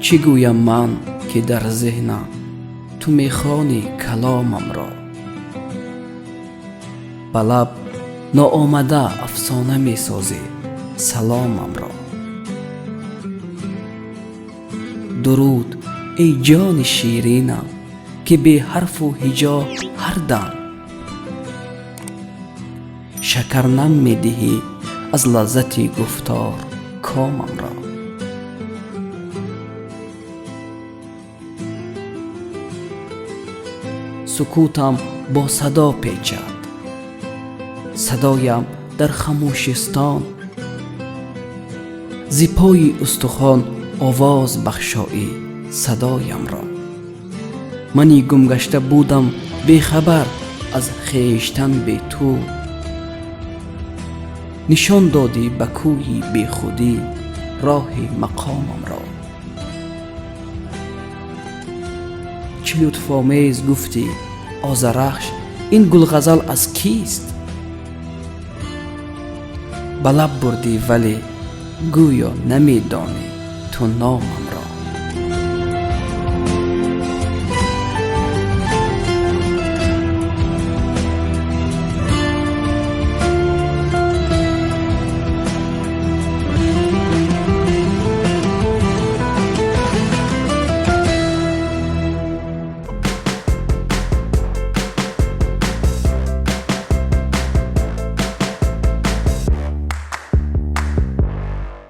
چی گویم من که در ذهنم تو میخوانی کلامم را؟ به لب ناآمده افسانه میسازی سلامم را. درود ای جان شیرینم که بی حرف و هجا هر دم شکر نم میدهی از لذت گفتار کامم را. سکوتم با صدا پیچد، صدایم در خموشستان زی پای استخوان آواز بخشایی صدایم را. منی گم گشته بودم بی خبر از خویشتن بی تو، نشان دادی به کوی بی خودی راه مقامم را. چه لطف آمیز گفتی آذرخش این گل غزل از کیست؟ به لب بردی ولی گویا نمیدانی تو نامم را.